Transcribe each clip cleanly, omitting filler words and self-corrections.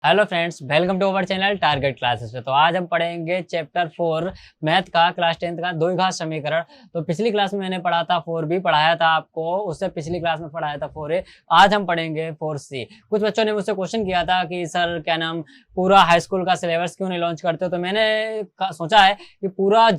Hello friends, welcome to our channel target classes पे। तो आज हम पढ़ेंगे चैप्टर 4 मैथ का क्लास 10th का द्विघात समीकरण। तो पिछली क्लास में मैंने पढ़ा था 4b, पढ़ाया था आपको, उससे पिछली क्लास में पढ़ाया था 4a। आज हम पढ़ेंगे 4c। कुछ बच्चों ने मुझसे क्वेश्चन किया था कि सर क्या नाम पूरा हाई स्कूल का सिलेबस क्यों नहीं लॉन्च करते। तो मैंने सोचा है कि पूरा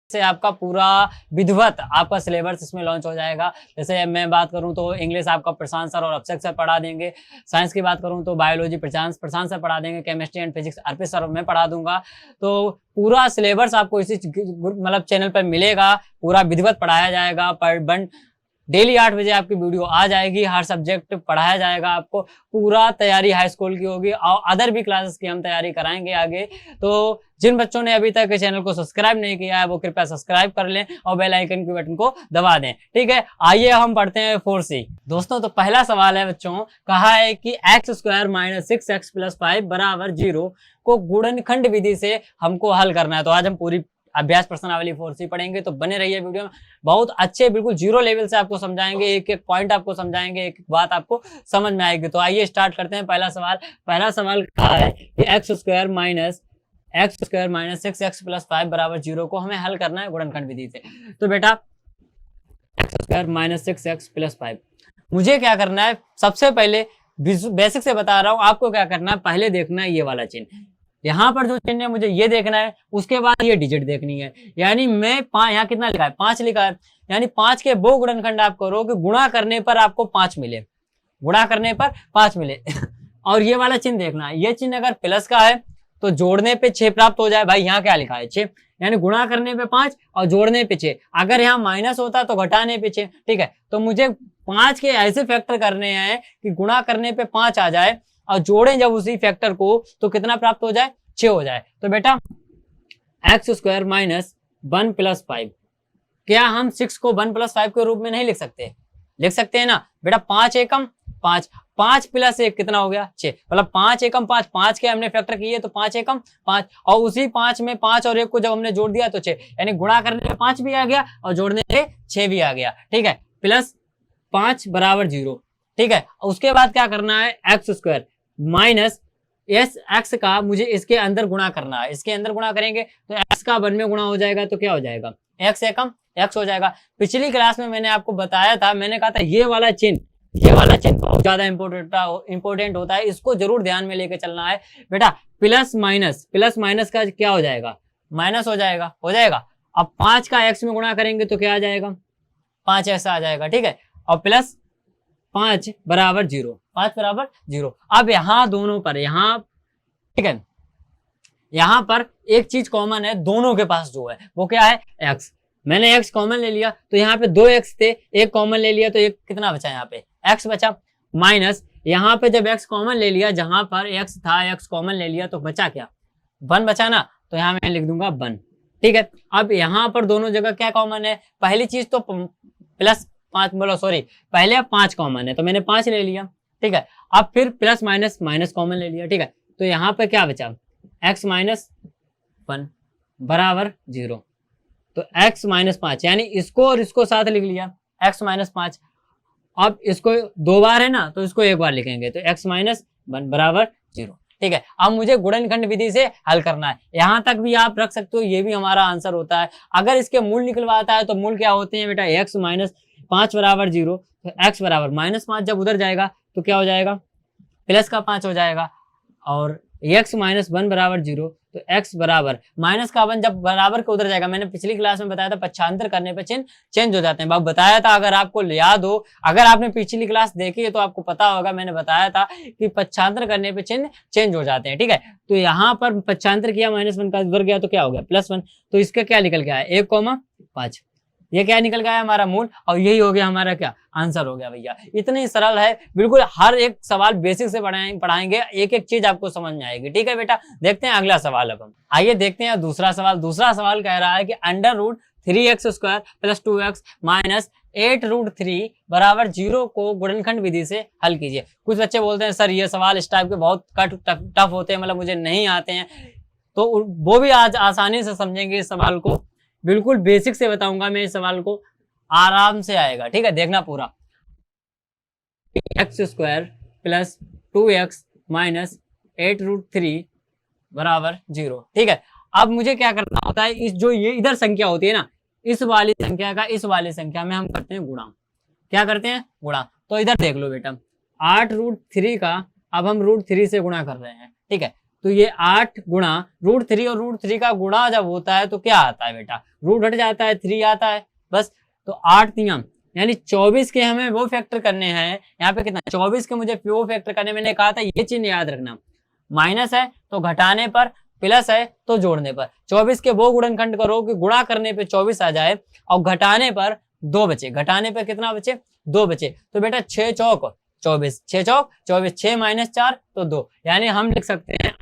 से आपका पूरा विधिवत आपका सिलेबस इसमें लॉन्च हो जाएगा। जैसे मैं बात करूं तो इंग्लिश आपका प्रशांत सर और अभिषेक सर पढ़ा देंगे। साइंस की बात करूं तो बायोलॉजी प्रशांत सर पढ़ा देंगे। Chemistry and physics Arpit sir मैं पढ़ा दूंगा। तो पूरा सिलेबस आपको इसी मतलब चैनल पर मिलेगा, पूरा विधिवत पढ़ाया जाएगा। पर डेली 8 बजे आपकी वीडियो आ जाएगी, हर सब्जेक्ट पढ़ाया जाएगा आपको। पूरा तैयारी हाई स्कूल की होगी और अदर भी क्लासेस की हम तैयारी कराएंगे आगे। तो जिन बच्चों ने अभी तक चैनल को सब्सक्राइब नहीं किया है वो कृपया सब्सक्राइब कर लें और बेल आइकन के बटन को दबा दें। ठीक है, आइए हम पढ़ते हैं 4c। दोस्तों, तो पहला सवाल है बच्चों, कहा है कि x² - 6x + 5 = 0 को गुणनखंड विधि से हमको हल करना है। तो आज हम पूरी अभ्यास प्रश्नावली 4c पढ़ेंगे, तो बने रहिए वीडियो में। बहुत अच्छे बिल्कुल जीरो लेवल से आपको समझाएंगे, एक एक पॉइंट आपको समझाएंगे, एक एक बात आपको समझ में आएगी। तो आइए स्टार्ट करते हैं। पहला सवाल कहा है कि x² - 6x + 5 = 0 को हमें हल करना है गुणनखंड विधि से। तो बेटा x² - 6x + 5 मुझे क्या करना है, सबसे पहले बेसिक से बता रहा हूं आपको क्या करना है। पहले देखना है ये वाला चिन्ह, यहाँ पर जो चिन्ह है मुझे ये देखना है, उसके बाद ये डिजिट देखनी है। यानी मैं यहाँ कितना लिखा है, 5 लिखा है, यानी 5 के वो गुणनखंड आप करो कि गुणा करने पर आपको 5 मिले, गुणा करने पर 5 मिले। और ये वाला चिन्ह देखना है, ये चिन्ह अगर प्लस का है तो जोड़ने पे 6 प्राप्त हो जाए। भाई यहाँ क्या लिखा है 6, यानी गुणा करने पे 5 और जोड़ने पे 6। अगर यहाँ माइनस होता तो घटाने पे 6। ठीक है, तो मुझे 5 के ऐसे फैक्टर करने हैं कि गुणा करने पे 5 आ जाए और जोड़ें जब उसी फैक्टर को तो कितना प्राप्त हो जाए, 6 हो जाए। तो बेटा x² - 1 + 5, क्या हम 6 को 1 + 5 के रूप में नहीं लिख सकते? लिख सकते हैं ना बेटा। 5 एकम 5, 5 + 1 कितना हो गया 6, मतलब 5 एकम 5, 5 के हमने फैक्टर किए तो 5 एकम 5, और उसी 5 में 5 और 1 को जब हमने जोड़ दिया तो 6, यानी गुणा करने पे 5 भी आ गया और जोड़ने पे 6 भी आ गया। ठीक है, +5 = 0। ठीक है, उसके बाद क्या करना है, x² - x का मुझे इसके अंदर गुणा करना है। इसके अंदर गुणा करेंगे तो x का 1 में गुणा हो जाएगा तो क्या हो जाएगा, x एकम x हो जाएगा। पिछली क्लास में मैंने आपको बताया था, मैंने कहा था ये वाला चिन्ह बहुत ज्यादा इंपॉर्टेंट होता है, इसको जरूर ध्यान में लेके चलना है बेटा। प्लस माइनस का क्या हो जाएगा, माइनस हो जाएगा, अब 5 का x में गुणा करेंगे तो क्या आ जाएगा, 5 ऐसा आ जाएगा। ठीक है, और प्लस 5 = 0, 5 = 0। अब यहाँ दोनों पर ठीक है, यहाँ पर एक चीज कॉमन है दोनों के पास, जो है वो क्या है, x। मैंने x कॉमन ले लिया तो यहाँ पे 2x थे, एक कॉमन ले लिया तो एक कितना बचा, यहाँ पे x बचा। माइनस यहाँ पे जब x कॉमन ले लिया, जहां पर x था x कॉमन ले लिया तो बचा क्या, 1 बचा ना, तो यहाँ मैं लिख दूंगा 1। ठीक है, अब यहाँ पर दोनों जगह क्या कॉमन है, पहली चीज तो +5 बोलो सॉरी, पहले अब 5 कॉमन है तो मैंने 5 ले लिया। ठीक है, अब फिर प्लस माइनस कॉमन ले लिया। ठीक है, तो यहाँ पे क्या बचा, x - 1 = 0, तो x - 5, यानी इसको और इसको साथ लिख लिया, x - 5। अब इसको 2 बार है ना तो इसको 1 बार लिखेंगे तो x - 1 = 0। ठीक है, अब मुझे गुणनखंड विधि से हल करना है। यहां तक भी आप रख सकते हो, ये भी हमारा आंसर होता है। अगर इसके मूल निकलवाता है तो मूल क्या होते हैं बेटा, x - 5 = 0, तो x = -5 जब उधर जाएगा तो क्या हो जाएगा, प्लस का 5 हो जाएगा। और x - 1 = 0, तो x बराबर माइनस का 1 जब बराबर के उधर जाएगा, मैंने पिछली क्लास में बताया था पक्षांतर करने पे चिन्ह चेंज हो जाते हैं। बात बताया था, अगर आपको याद हो, अगर आपने पिछली क्लास देखी है तो आपको पता होगा, मैंने बताया था कि पक्षांतर करने पे चिन्ह चेंज हो जाते हैं। ठीक है, तो यहाँ पर पक्षांतर किया, -1 का उधर गया तो क्या हो गया, +1, तो इसका क्या निकल गया है 1,5। ये क्या निकल गया है हमारा मूल, और यही हो गया हमारा क्या आंसर हो गया भैया। इतनी सरल है बिल्कुल, हर एक सवाल बेसिक से पढ़ाएंगे, एक एक चीज आपको समझ में आएगी। ठीक है बेटा, देखते हैं अगला सवाल। अब हम आइए देखते हैं दूसरा सवाल कह रहा है कि √3x² + 2x - 8√3 = 0 को गुणनखंड विधि से हल कीजिए। कुछ बच्चे बोलते हैं सर ये सवाल इस टाइप के बहुत टफ होते हैं, मतलब मुझे नहीं आते हैं, तो वो भी आज आसानी से समझेंगे इस सवाल को। बिल्कुल बेसिक से बताऊंगा मैं इस सवाल को, आराम से आएगा। ठीक है, देखना पूरा। x² + 2x - 8√3 बराबर 0। ठीक है, अब मुझे क्या करना होता है, इस जो ये इधर संख्या होती है ना, इस वाली संख्या का इस वाली संख्या में हम करते हैं गुणा। क्या करते हैं? गुणा। तो इधर देख लो बेटा, 8√3 का अब हम √3 से गुणा कर रहे हैं। ठीक है, तो ये 8 गुणा √3 और √3 का गुणा जब होता है तो क्या आता है बेटा? रूट हट जाता है, 3 आता है बस। तो 8 3 यानी 24 के हमें वो फैक्टर करने हैं। यहाँ पे कितना? 24 के मुझे वो फैक्टर करने, मैंने कहा था ये चिन्ह याद रखना, माइनस है तो घटाने पर, प्लस है तो जोड़ने पर। 24 के वो गुणनखंड करो कि गुणा करने पे 24 आ जाए और घटाने पर 2 बचे। घटाने पर कितना बचे? 2 बचे। तो बेटा 6 चौक 24, 6 चौक 24, 6 - 4 तो 2, यानी हम लिख सकते हैं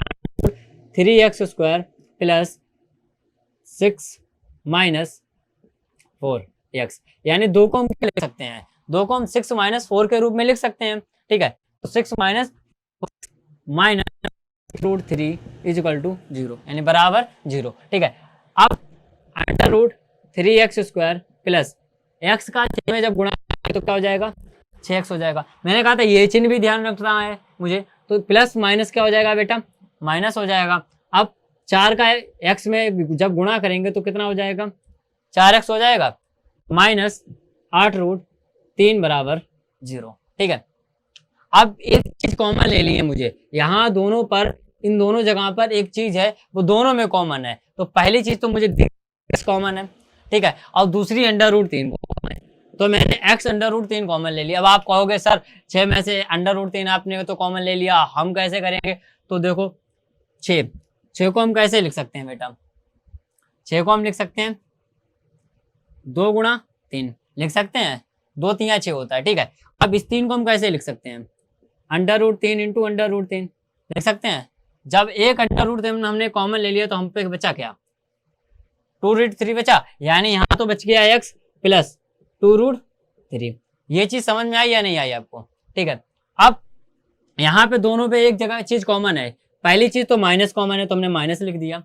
3x² प्लस 6 - 4x, यानी 2 को हम क्या लिख सकते हैं? 2 को हम 6 - 4 के रूप में लिख सकते हैं। ठीक है, तो 6 - √3 = 0, यानी बराबर 0। ठीक है, अब √3x² प्लस x का चिन्ह में जब गुणा तो क्या हो जाएगा? 6x हो जाएगा। मैंने कहा था ये चिन्ह भी ध्यान रखना है मुझे, तो प्लस माइनस क्या हो जाएगा बेटा? माइनस हो जाएगा। अब 4 का x में जब गुणा करेंगे तो कितना हो जाएगा? 4x हो जाएगा, माइनस 8√3 बराबर 0। ठीक है, अब एक चीज कॉमन ले ली है मुझे, यहाँ दोनों पर, इन दोनों जगह पर एक चीज है वो दोनों में कॉमन है। तो पहली चीज तो मुझे कॉमन है। ठीक है, और दूसरी √3 कॉमन है, तो मैंने x √3 कॉमन ले लिया। अब आप कहोगे सर 6 में से √3 आपने तो कॉमन ले लिया, हम कैसे करेंगे? तो देखो 6 को हम कैसे लिख सकते हैं बेटा? 6 को हम लिख सकते हैं 2 × 3 लिख सकते हैं, 2 3 6 होता है। ठीक है, अब इस 3 को हम कैसे लिख सकते हैं? √3 × √3 लिख सकते हैं। जब एक √3 हमने कॉमन ले लिया तो हम पे बचा क्या? 2√3 बचा, यानी यहाँ तो बच गया x प्लस 2√3। ये चीज समझ में आई या नहीं आई आपको? ठीक है, अब यहाँ पे दोनों पे एक जगह चीज कॉमन है। पहली चीज तो माइनस कॉमन है तो हमने माइनस लिख दिया।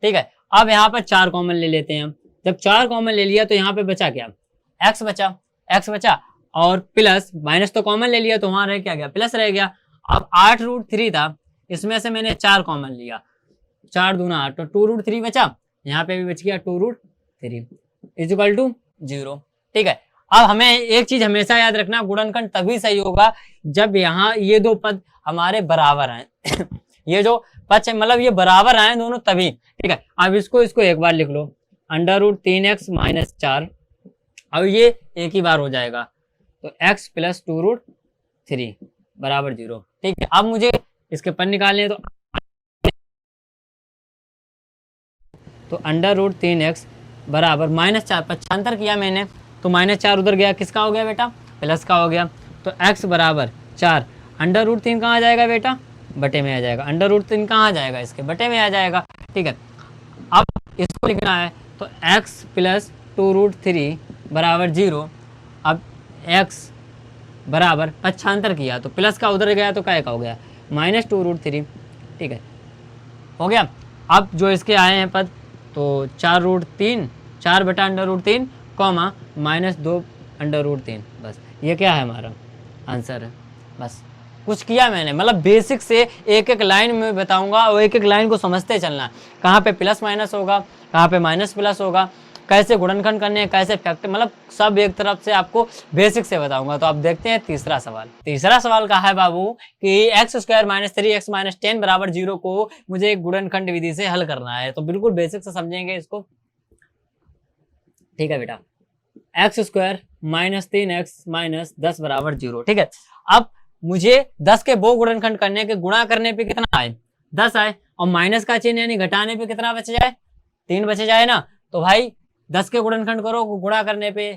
ठीक है, अब यहाँ पर 4 कॉमन ले लेते हैं हम। जब 4 कॉमन ले लिया तो यहाँ पे बचा क्या? x बचा और प्लस माइनस तो कॉमन ले लिया तो वहां रह क्या गया? प्लस रह गया। अब 8√3 था, इसमें से मैंने 4 कॉमन लिया, 4 दूना 8 तो 2√3 बचा, यहाँ पे भी बच गया 2√3 = 0। ठीक है, अब हमें एक चीज हमेशा याद रखना, गुणनखंड तभी सही होगा जब यहाँ ये दो पद हमारे बराबर आए ये जो पद मतलब ये बराबर आए दोनों तभी। ठीक है, अब इसको एक बार लिख लो, √3x - 4, अब ये एक ही बार हो जाएगा तो x प्लस 2√3 बराबर 0। ठीक है, अब मुझे इसके पद निकालने तो √3x बराबर -4, पक्षांतर किया मैंने तो -4 उधर गया, किसका हो गया बेटा? प्लस का हो गया। तो x बराबर 4, √3 कहाँ जाएगा बेटा? बटे में आ जाएगा। √3 कहाँ जाएगा? इसके बटे में आ जाएगा। ठीक है, अब इसको लिखना है तो x प्लस 2√3 बराबर 0। अब x बराबर पक्षांतर किया तो प्लस का उधर गया तो क्या का हो गया? -2√3। ठीक है, हो गया। अब जो इसके आए हैं पद तो 4√3, 4 बटा √3 कॉमा -2 √3, बस ये क्या है? हमारा आंसर है। बस कुछ किया मैंने, मतलब बेसिक से एक एक लाइन में बताऊंगा और एक एक लाइन को समझते चलना, कहाँ पे प्लस माइनस होगा, कहाँ पे माइनस प्लस होगा, कैसे गुणनखंड करने हैं, कैसे फैक्टर, मतलब सब एक तरफ से आपको बेसिक से बताऊंगा। तो आप देखते हैं तीसरा सवाल। तीसरा सवाल कहा है बाबू कि x² - 3x - 10 बराबर 0 को मुझे एक गुणनखंड विधि से हल करना है। तो बिल्कुल बेसिक से समझेंगे इसको। ठीक है बेटा, x² - 3x - 10 बराबर 0। ठीक है, अब मुझे 10 के वो गुणनखंड करने के, गुणा करने पे कितना आए? 10 आए, और माइनस का चिन्ह यानी घटाने पे कितना बच जाए? 3 बच जाए ना। तो भाई 10 के गुणनखंड करो, गुणा करने पे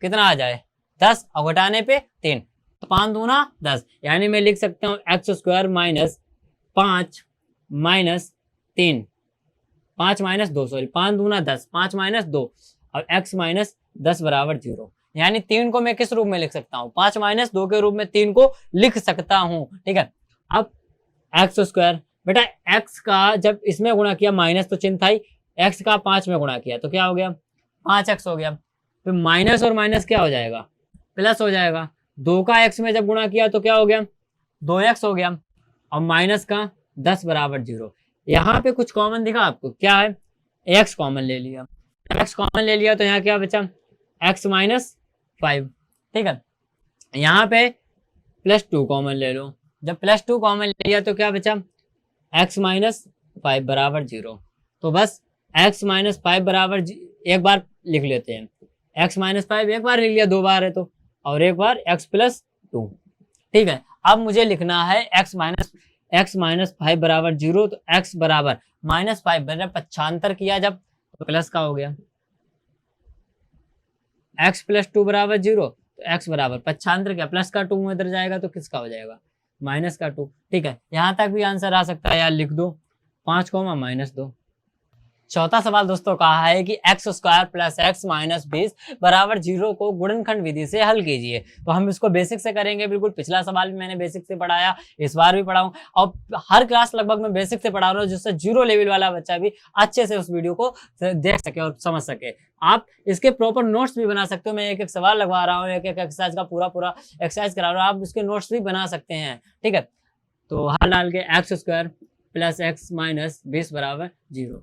कितना आ जाए? 10 और घटाने पे 3, तो 5 दूना 10, यानी मैं लिख सकता हूँ x² - 5 - 3, 5 - 2 सॉरी, 5 दूना 10, 5 - 2 और x - 10 बराबर 0। यानी 3 को मैं किस रूप में लिख सकता हूँ? 5 - 2 के रूप में 3 को लिख सकता हूँ। ठीक है, अब x² बेटा, x का जब इसमें गुणा किया माइनस तो चिन्ह था ही, x का 5 में गुणा किया तो क्या हो गया? 5x हो गया। फिर माइनस और माइनस क्या हो जाएगा? प्लस हो जाएगा। 2 का x में जब गुणा किया तो क्या हो गया? 2x हो गया, और माइनस का 10 बराबर 0। यहाँ पे कुछ कॉमन दिखा आपको, क्या है, x कॉमन ले लिया, x कॉमन ले लिया तो यहाँ क्या बचा, x माइनस 5, ठीक है। यहाँ पे +2 कॉमन ले लो, जब +2 कॉमन ले लिया तो क्या बचा, x माइनस 5 बराबर 0। तो बस x माइनस 5 बराबर एक बार लिख लेते हैं, x माइनस 5 एक बार लिख लिया, 2 बार है तो, और एक बार x प्लस 2, ठीक है। अब मुझे लिखना है x माइनस 5 बराबर 0, तो x बराबर -5 मैंने पक्षांतर किया जब, तो प्लस का हो गया, x प्लस 2 बराबर 0, तो x बराबर पक्षांतर किया, प्लस का 2 इधर जाएगा तो किसका हो जाएगा, माइनस का 2, ठीक है। यहाँ तक भी आंसर आ सकता है, यार लिख दो 5,-2। चौथा सवाल दोस्तों कहा है कि x² प्लस x माइनस 20 बराबर 0 को गुणनखंड विधि से हल कीजिए। तो हम इसको बेसिक से करेंगे, बिल्कुल पिछला सवाल भी मैंने बेसिक से पढ़ाया, इस बार भी पढ़ाऊं, और हर क्लास लगभग मैं बेसिक से पढ़ा रहा हूँ, जिससे 0 लेवल वाला बच्चा भी अच्छे से उस वीडियो को देख सके और समझ सके। आप इसके प्रॉपर नोट्स भी बना सकते हो, मैं एक एक सवाल लगवा रहा हूँ, एक एक एक्सरसाइज का पूरा एक्सरसाइज करा रहा हूँ, आप इसके नोट्स भी बना सकते हैं, ठीक है। तो हल डाल के x² प्लस x माइनस 20 बराबर 0,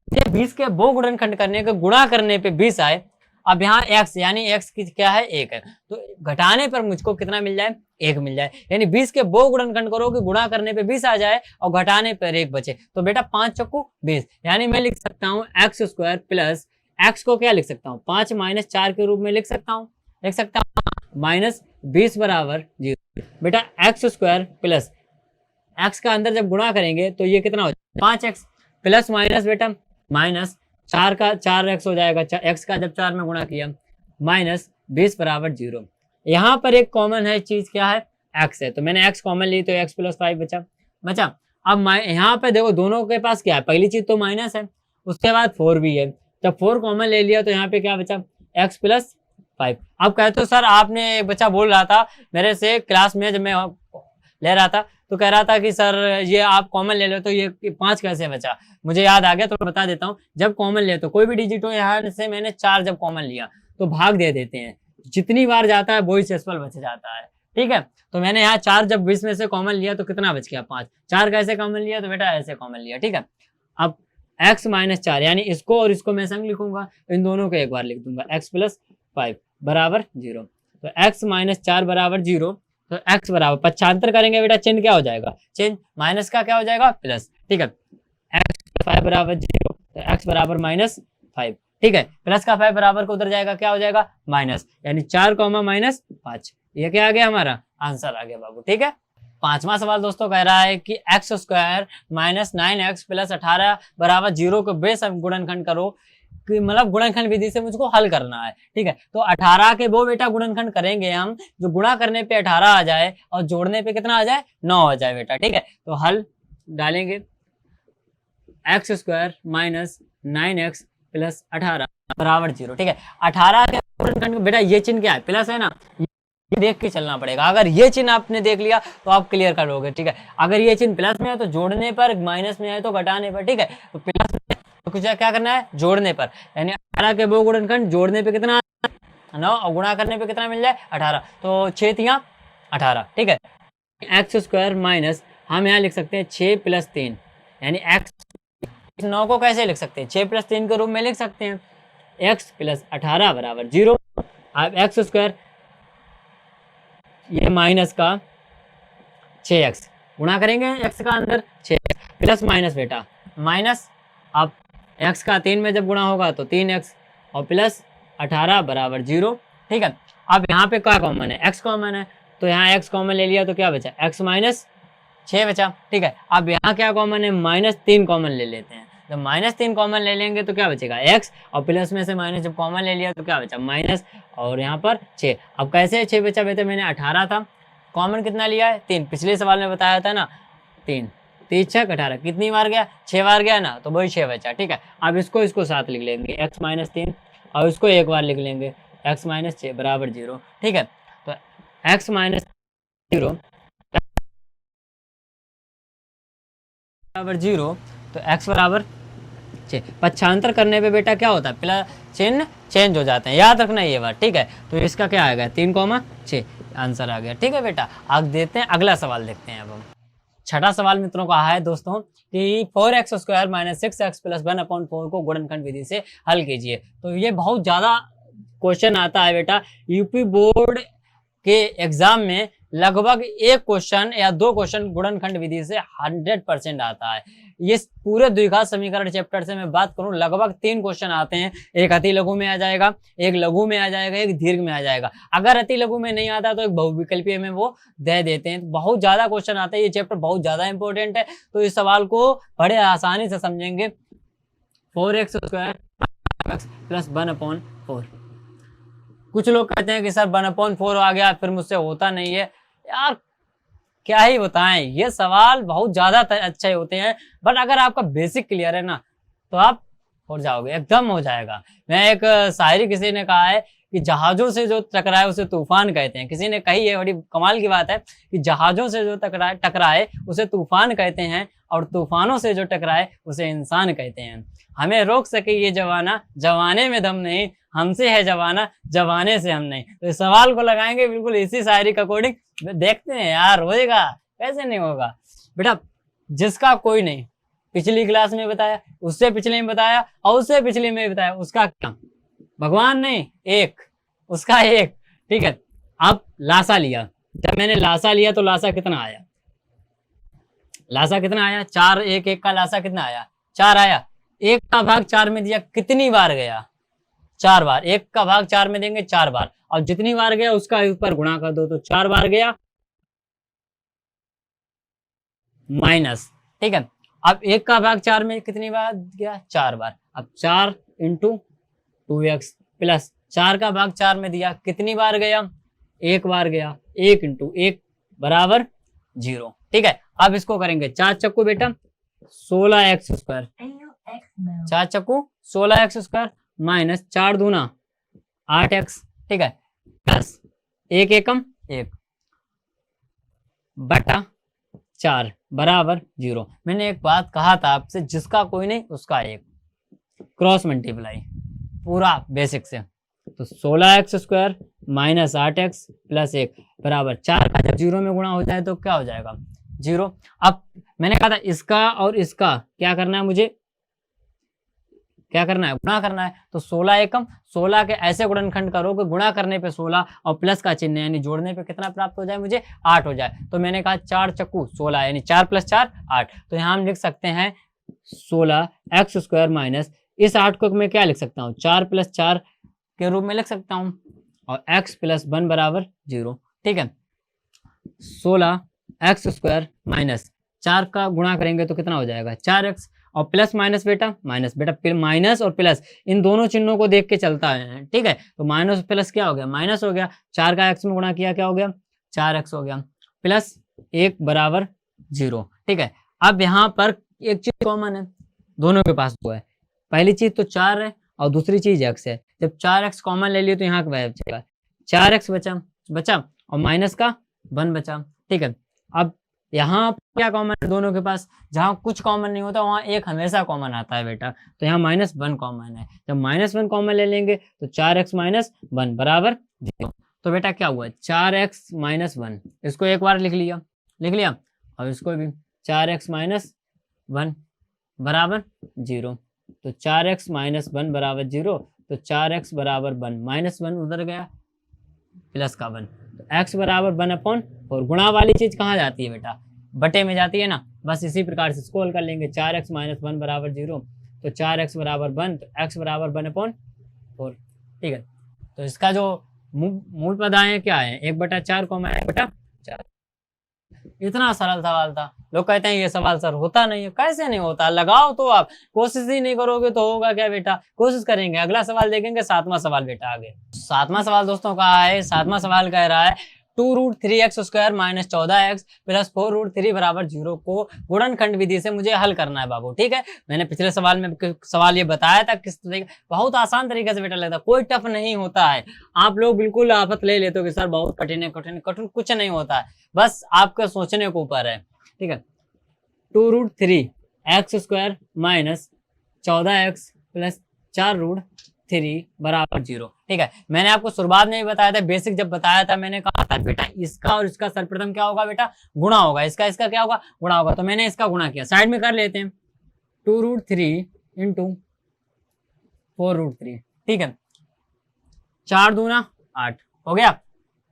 ये 20 के वो गुणनखंड करने के गुणा करने पे 20 आए। अब यहाँ x यानी x की क्या है, 1 है, तो घटाने पर मुझको कितना मिल जाए, 1 मिल जाए, यानी 20 के वो गुणनखंड करो कि गुणा करने पे 20 आ जाए और घटाने पर 1 बचे। तो बेटा 5 चक्कू 20, यानी मैं लिख सकता हूँ x² प्लस x को क्या लिख सकता हूँ, 5 माइनस 4 के रूप में लिख सकता हूँ माइनस 20 बराबर 0। बेटा x² प्लस x का अंदर जब गुणा करेंगे तो ये कितना हो जाएगा, 5x प्लस माइनस बेटा माइनस 4 का 4x हो जाएगा, x का जब 4 में गुणा किया, माइनस 20 बराबर 0। यहाँ पर एक कॉमन है चीज, क्या है, x है, तो मैंने x कॉमन ली तो x प्लस 5 बचा। अब यहाँ पे देखो दोनों के पास क्या है, पहली चीज तो माइनस है, उसके बाद 4 भी है, जब 4 कॉमन ले लिया तो यहाँ पे क्या बचा, x प्लस 5। अब कहते हो सर आपने, एक बच्चा बोल रहा था मेरे से क्लास में, जब मैं ले रहा था तो कह रहा था कि सर ये आप कॉमन ले लो तो ये 5 कैसे बचा, मुझे याद आ गया तो बता देता हूँ। जब कॉमन ले तो कोई भी डिजिट हो, यहाँ से मैंने 4 जब कॉमन लिया तो भाग दे देते हैं, जितनी बार जाता है वही शेषफल बच जाता है, ठीक है। तो मैंने यहाँ 4 जब 20 में से कॉमन लिया तो कितना बच गया, 5। 4 कैसे कॉमन लिया, तो बेटा ऐसे कॉमन लिया, ठीक है। अब x माइनस 4 यानी इसको और इसको मैं संग लिखूंगा, इन दोनों को एक बार लिख दूंगा, x प्लस 5 बराबर 0। तो x माइनस 4 बराबर 0, तो x बराबर पक्षांतर करेंगे बेटा, चिन्ह क्या हो जाएगा, चिन्ह माइनस का क्या हो जाएगा, प्लस, ठीक है। x 5 बराबर 0, तो x बराबर -5, ठीक है। प्लस का 5 बराबर को उधर जाएगा, क्या हो जाएगा, माइनस, यानी 4 माइनस 5, ये क्या आ गया, हमारा आंसर आ गया बाबू, ठीक है। पांचवा सवाल दोस्तों कह रहा है कि x² माइनस 9x प्लस 18 बराबर 0 को बेसम गुणनखंड करो, कि मतलब गुणनखंड विधि से मुझको हल करना है, ठीक है। तो 18 के वो बेटा गुणनखंड करेंगे हम, जो गुणा करने पे 18 आ जाए और जोड़ने पे कितना आ जाए, 9 आ जाए बेटा, ठीक है। तो हल डालेंगे, x² माइनस 9x प्लस 18 बराबर 0, ठीक है। 18 के गुणनखंड बेटा ये चिन्ह क्या है, प्लस है ना, ये देख के चलना पड़ेगा, अगर ये चिन्ह आपने देख लिया तो आप क्लियर कर लोगे, ठीक है। अगर ये चिन्ह प्लस में है तो जोड़ने पर, माइनस में है तो घटाने पर, ठीक है। तो प्लस में तो कुछ क्या करना है, जोड़ने पर, यानी 18 के वो गुणनखंड जोड़ने पे कितना 9 और गुणा करने पे कितना मिल जाए, 18, तो 6 तिया 18, ठीक है। x² माइनस हम यहाँ लिख सकते हैं 6 प्लस 3, यानी x 9 को कैसे लिख सकते हैं, 6 प्लस 3 के रूप में लिख सकते हैं, x प्लस 18 बराबर 0। अब x² ये माइनस का 6x गुणा करेंगे, x का अंदर 6 प्लस माइनस बेटा माइनस, अब x का 3 में जब गुणा होगा तो 3x और प्लस 18 बराबर 0, ठीक है। अब यहाँ पे क्या कॉमन है, x कॉमन है, तो यहाँ x कॉमन ले लिया तो क्या बचा, x माइनस 6 बचा, ठीक है। अब यहाँ क्या कॉमन है, -3 कॉमन ले लेते हैं, जब -3 कॉमन ले लेंगे तो क्या बचेगा, x और प्लस में से माइनस जब कॉमन ले लिया तो क्या बचा, माइनस, और यहाँ पर 6। अब कैसे 6 बचा बेटा, मैंने 18 था, कॉमन कितना लिया है, 3, पिछले सवाल में बताया था ना, 3 6 18 कितनी बार गया, 6 बार गया ना, तो वही 6 बचा, ठीक है। अब इसको साथ लिख लेंगे, x माइनस 3 और इसको एक बार लिख लेंगे, x माइनस 6 बराबर 0, ठीक है। तो x माइनस 0 बराबर 0, तो x बराबर 6। पक्षांतर करने पे बेटा क्या होता है, प्लस चिन्ह चेंज हो जाते हैं, याद रखना ये बात, ठीक है। तो इसका क्या आएगा, 3, 6 आंसर आ गया, ठीक है बेटा। आगे देते हैं, अगला सवाल देखते हैं अब हम। छठा सवाल मित्रों का है दोस्तों कि 4x² माइनस 6x प्लस 1/4 को गुणनखंड विधि से हल कीजिए। तो ये बहुत ज्यादा क्वेश्चन आता है बेटा, यूपी बोर्ड के एग्जाम में लगभग एक क्वेश्चन या दो क्वेश्चन गुणनखंड विधि से 100% आता है। ये पूरे द्विघात समीकरण चैप्टर से मैं बात करूं, लगभग 3 क्वेश्चन आते हैं। एक अति लघु में आ जाएगा, एक लघु में आ जाएगा, एक दीर्घ में आ जाएगा। अगर अति लघु में नहीं आता तो एक बहुविकल्पीय में वो दे देते हैं। बहुत ज्यादा क्वेश्चन आते हैं, ये चैप्टर बहुत ज्यादा इंपॉर्टेंट है। तो इस सवाल को बड़े आसानी से समझेंगे। 4x² plus 1/4। कुछ लोग कहते हैं कि सर 1/4 आ गया फिर मुझसे होता नहीं है। यार क्या ही बताएं, ये सवाल बहुत ज्यादा अच्छे होते हैं, बट अगर आपका बेसिक क्लियर है ना तो आप हो जाओगे, एकदम हो जाएगा। मैं एक शायरी किसी ने कहा है कि जहाजों से जो टकराए उसे तूफान कहते हैं। किसी ने कही है, बड़ी कमाल की बात है कि जहाजों से जो टकराए उसे तूफान कहते हैं और तूफानों से जो टकराए उसे इंसान कहते हैं। हमें रोक सके ये जवाना, जवाने में दम नहीं, हमसे है जवाना, जवाने से हम नहीं। तो इस सवाल को लगाएंगे बिल्कुल इसी शायरी के अकॉर्डिंग, देखते हैं यार होएगा कैसे नहीं होगा। बेटा जिसका कोई नहीं, पिछली क्लास में बताया, उससे पिछले में बताया और उससे पिछले में बताया, उसका क्या? भगवान नहीं, एक, उसका एक। ठीक है, अब लासा लिया। जब मैंने लासा लिया तो लासा कितना आया? लासा कितना आया? 4, 1, 1 का लासा कितना आया? 4 आया। 1 का भाग 4 में दिया, कितनी बार गया? 4 बार। 1 का भाग 4 में देंगे 4 बार, और जितनी बार गया उसका ऊपर गुणा कर दो, तो 4 बार गया माइनस। ठीक है, अब 1 का भाग 4 में कितनी बार गया? 4 बार। अब 4 × 2x प्लस 4 का भाग 4 में दिया, कितनी बार गया? 1 बार गया। 1 × 1 बराबर 0। ठीक है, अब इसको करेंगे 4 चक्कू बेटा 16x², 4 चक्कू 16x² माइनस 4 दूना 8x। ठीक है, प्लस 1 एकम 1 बटा 4 बराबर 0। मैंने एक बात कहा था आपसे, जिसका कोई नहीं उसका एक, क्रॉस मल्टीप्लाई पूरा बेसिक से। तो 16x² माइनस 8x प्लस 1 बराबर 4 का जब 0 में गुणा हो जाए तो क्या हो जाएगा? 0। अब मैंने कहा था इसका और इसका क्या करना है, मुझे क्या करना है? गुणा करना है। तो 16 एकम 16 के ऐसे गुणनखंड करो कि गुणा करने पे 16 और प्लस का चिन्ह यानी जोड़ने पे कितना प्राप्त हो जाए? मुझे 8 हो जाए। तो मैंने कहा 4 चक्कू 16 यानी 4 + 4 8। तो यहाँ हम लिख सकते हैं 16x² माइनस, इस 8 को मैं क्या लिख सकता हूँ? 4 + 4 के रूप में लिख सकता हूँ, और x + 1 बराबर 0। ठीक है, 16x² माइनस 4 का गुणा करेंगे तो कितना हो जाएगा? 4x, और प्लस माइनस बेटा माइनस, बेटा माइनस और प्लस इन दोनों चिन्हों को देख के चलता है। ठीक है, तो माइनस प्लस क्या हो गया? माइनस हो गया। 4 का x में गुणा किया, क्या हो गया? 4x हो गया, प्लस 1 बराबर 0। ठीक है, अब यहाँ पर एक चीज कॉमन है, दोनों के पास तो है। पहली चीज तो 4 है और दूसरी चीज x है। जब 4x कॉमन ले लिए तो यहाँ का बचेगा 4x बचा और माइनस का 1 बचा। ठीक है, अब यहाँ क्या कॉमन है दोनों के पास? जहाँ कुछ कॉमन नहीं होता वहाँ एक हमेशा कॉमन आता है बेटा, तो यहाँ -1 कॉमन है। जब -1 कॉमन ले लेंगे तो 4x - 1 बराबर 0। तो बेटा क्या हुआ? 4x - 1, इसको एक बार लिख लिया, और इसको भी 4x - 1 बराबर 0। तो 4x - 1 बराबर 0, तो 4x बराबर 1, -1 उधर गया, प्लस का 1, तो x बराबर 1/4। गुणा वाली चीज कहाँ जाती है बेटा? बटे में जाती है ना। बस इसी प्रकार से इसको हल कर लेंगे। 4x - 1 बराबर 0, तो 4x बराबर 1, तो x बराबर 1/4। ठीक है, तो इसका जो मूल पद आए क्या है? 1/4 कॉमा 1/4। इतना सरल सवाल था। लोग कहते हैं ये सवाल सर होता नहीं है। कैसे नहीं होता? लगाओ तो आप, कोशिश ही नहीं करोगे तो होगा क्या बेटा? कोशिश करेंगे। अगला सवाल देखेंगे, 7वां सवाल बेटा आगे। 7वां सवाल दोस्तों का है, 7वां सवाल कह रहा है 2√3x² माइनस 14x प्लस 4√3 बराबर 0 को गुणनखंड विधि से मुझे हल करना है बाबू। ठीक है, मैंने पिछले सवाल में सवाल ये बताया था किस तरीके, बहुत आसान तरीके से बेटा लगता है, कोई टफ नहीं होता है। आप लोग बिल्कुल आफत ले लेते हो कि सर बहुत कठिन है, कठिन कुछ नहीं होता है, बस आपके सोचने के ऊपर है। ठीक है, 2√3x² माइनस 14x प्लस 4√3 3 बराबर 0। ठीक है, मैंने आपको शुरुआत में ही बताया था, बेसिक जब बताया था मैंने कहा था बेटा इसका और इसका सर्वप्रथम क्या होगा बेटा, गुणा होगा, इसका इसका क्या होगा, गुणा होगा। तो मैंने इसका गुणा किया, साइड में कर लेते हैं, 2√3 इंटू 4√3। ठीक है, 4 दूना 8 हो गया,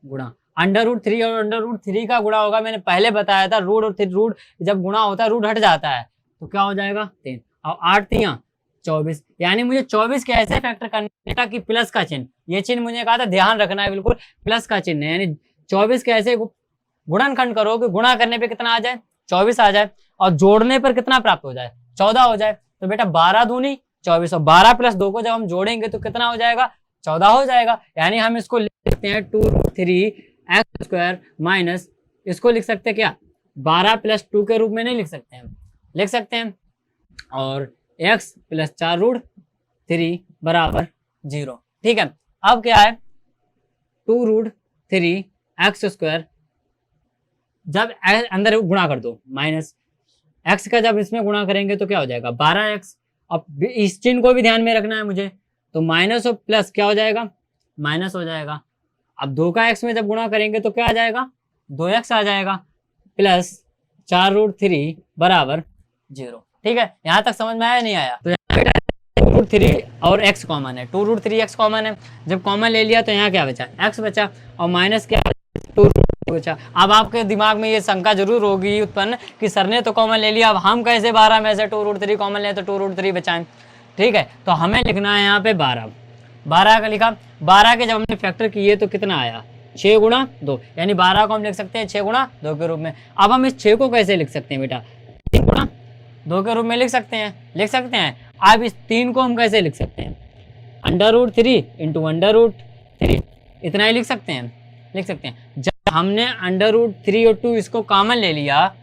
गुणा √3 और √3 का गुणा होगा, मैंने पहले बताया था रूट और रूट जब गुणा होता है रूट हट जाता है तो क्या हो जाएगा 3 और 8 3 24। यानी मुझे 24 कैसे फैक्टर करने का कि प्लस का चिन्ह, ये चिन्ह मुझे कहा था ध्यान रखना है बिल्कुल, प्लस का चिन्ह है। यानी 24 कैसे गुणनखंड करो कि गुणा करने पे कितना आ जाए 24 आ जाए और जोड़ने पर कितना प्राप्त हो जाए 14 हो जाए। तो बेटा 12 दूनी 24 और 12 + 2 को जब हम जोड़ेंगे तो कितना हो जाएगा 14 हो जाएगा। यानी हम इसको लिख सकते हैं 2√3x² माइनस, इसको लिख सकते हैं क्या 12 + 2 के रूप में नहीं लिख सकते हैं, लिख सकते हैं, और x + 4√3 बराबर 0। ठीक है, अब क्या है 2√3x² जब अंदर गुणा कर दो माइनस x का जब इसमें गुणा करेंगे तो क्या हो जाएगा 12x। अब इस चिन्ह को भी ध्यान में रखना है मुझे, तो माइनस और प्लस क्या हो जाएगा माइनस हो जाएगा। अब 2 का x में जब गुणा करेंगे तो क्या आ जाएगा 2x आ जाएगा, प्लस 4√3 बराबर 0। ठीक है, यहाँ तक समझ में आया नहीं आया? तो 2√3 और x कॉमन है, 2√3x कॉमन है, जब कॉमन ले लिया तो यहाँ क्या बचा x बचा और माइनस क्या 2 बचा। अब आपके दिमाग में ये शंका जरूर होगी उत्पन्न कि सर ने तो कॉमन ले लिया, अब हम कैसे 12 में से 2√3 कॉमन ले तो 2√3 बचाएं। ठीक है, तो हमें लिखना है यहाँ पे 12 का लिखा, 12 के जब हमने फैक्टर किए तो कितना आया 6 गुणा 2, यानी 12 को हम लिख सकते हैं 6 गुणा 2 के रूप में। अब हम इस 6 को कैसे लिख सकते हैं बेटा 3 गुणा 2 के रूप में लिख सकते हैं। अब इस 3 को हम कैसे लिख सकते हैं √3 इंटू √3, इतना ही लिख सकते हैं। जब हमने √3 और 2 इसको कॉमन ले लिया,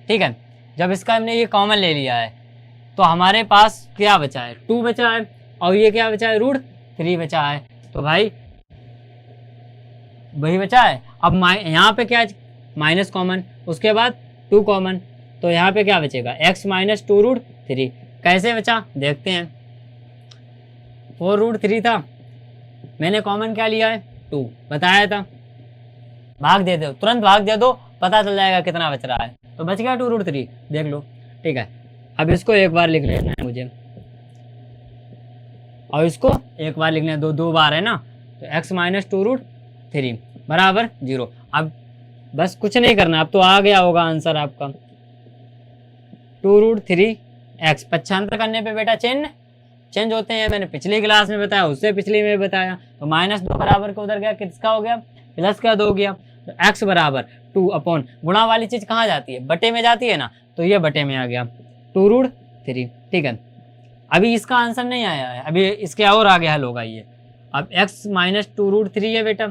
ठीक है, जब इसका हमने ये कॉमन ले लिया है तो हमारे पास क्या बचा है 2 बचा है और ये क्या बचा है √3 बचा है, तो भाई वही बचा है। अब यहाँ पे क्या माइनस कॉमन, उसके बाद 2 कॉमन, तो यहाँ पे क्या बचेगा x - 2√3। कैसे बचा देखते हैं, 4√3 था, मैंने कॉमन क्या लिया है 2 बताया था, भाग दे दो, तुरंत भाग दे दो, पता चल जाएगा कितना बच रहा है, तो बच गया 2√3 देख लो। ठीक है, अब इसको एक बार लिख लेना है मुझे और इसको एक बार लिखना है, 2 बार है ना, तो x - 2√3 बराबर 0। अब बस कुछ नहीं करना, अब तो आ गया होगा आंसर आपका 2√3x। पक्षांतर करने पे बेटा चेंज होते हैं, मैंने पिछली क्लास में बताया, उससे पिछली में बताया। तो -2 बराबर को उधर गया, किसका हो गया प्लस का 2 गया, तो x बराबर 2 अपॉन गुणा वाली चीज कहाँ जाती है बटे में जाती है ना, तो ये बटे में आ गया 2√3। ठीक है, अभी इसका आंसर नहीं आया है, अभी इसके और आगे हल होगा ये। अब x - 2√3 है बेटा,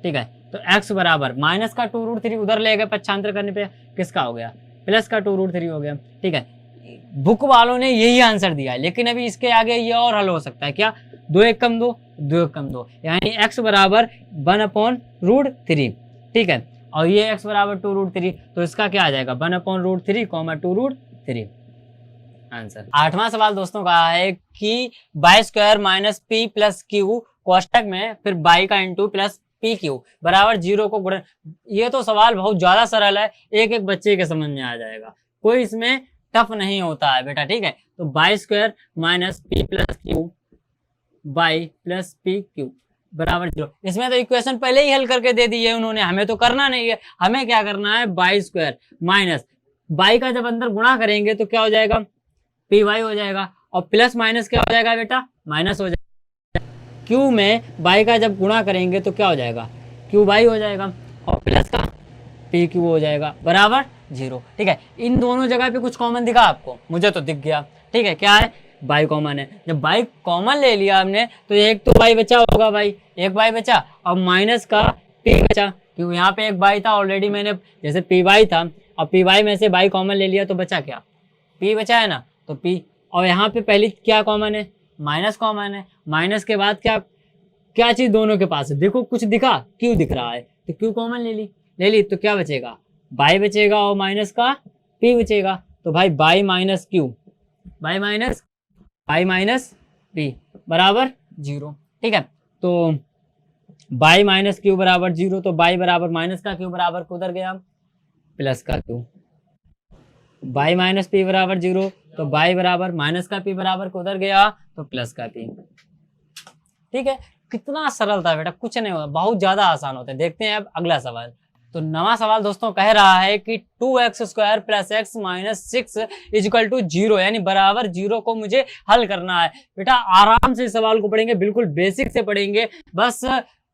ठीक है, तो x बराबर माइनस का 2√3 उधर ले गए, पक्षांतर करने पे किसका हो गया प्लस का 2√3 हो गया। ठीक है, बुक वालों ने यही आंसर दिया है, लेकिन अभी इसके आगे ये और हल हो सकता है क्या 2 1 कम 2 2 1 कम 2, यानी x बराबर 1/√3। ठीक है, और ये x बराबर 2√3, तो इसका क्या आ जाएगा 1/√3, 2√3 आंसर। 8वां सवाल दोस्तों कहा है कि y² - p + q कोष्टक में फिर y का इंटू प्लस PQ बराबर 0 को गुणन। ये तो सवाल बहुत ज्यादा सरल है, एक बच्चे के समझ में आ जाएगा, कोई इसमें टफ नहीं होता है बेटा। ठीक है, तो y² - p + q y + PQ बराबर 0। इसमें तो इक्वेशन पहले ही हल करके दे दी है उन्होंने, हमें तो करना नहीं है, हमें क्या करना है y² माइनस y का जब अंदर गुणा करेंगे तो क्या हो जाएगा py हो जाएगा, और प्लस माइनस क्या हो जाएगा बेटा माइनस हो जाएगा। q में y का जब गुणा करेंगे तो क्या हो जाएगा qy हो जाएगा, और प्लस का pq हो जाएगा बराबर 0। ठीक है, इन दोनों जगह पे कुछ कॉमन दिखा आपको, मुझे तो दिख गया। ठीक है, क्या है y कॉमन है, जब y कॉमन ले लिया हमने तो एक तो y बचा होगा, भाई एक y बचा और माइनस का p बचा, क्योंकि यहाँ पे एक y था ऑलरेडी, मैंने जैसे py था और py में से y कॉमन ले लिया तो बचा क्या p बचा है ना, तो p, और यहाँ पे पहली क्या कॉमन है माइनस कॉमन है, माइनस के बाद क्या चीज दोनों के पास है देखो, कुछ दिखा q दिख रहा है, तो q कॉमन ले ली तो क्या बचेगा y बचेगा और माइनस का p बचेगा, तो भाई y - q y - p बराबर जीरो। ठीक है, तो बाई माइनस क्यू बराबर जीरो, तो बाई बराबर माइनस का क्यू बराबर उधर गया प्लस का क्यू। बाई माइनस पी बराबर जीरो, तो बाई बराबर माइनस का पी बराबर उधर गया तो प्लस का पी। ठीक है, कितना सरल था बेटा, कुछ नहीं होता, बहुत ज्यादा आसान होता है। देखते हैं अब अगला सवाल। तो नवा सवाल दोस्तों कह रहा है कि 2x² plus x minus 6 equal to zero, यानी बराबर जीरो को मुझे हल करना है। बेटा आराम से इस सवाल को पढ़ेंगे, बिल्कुल बेसिक से पढ़ेंगे, बस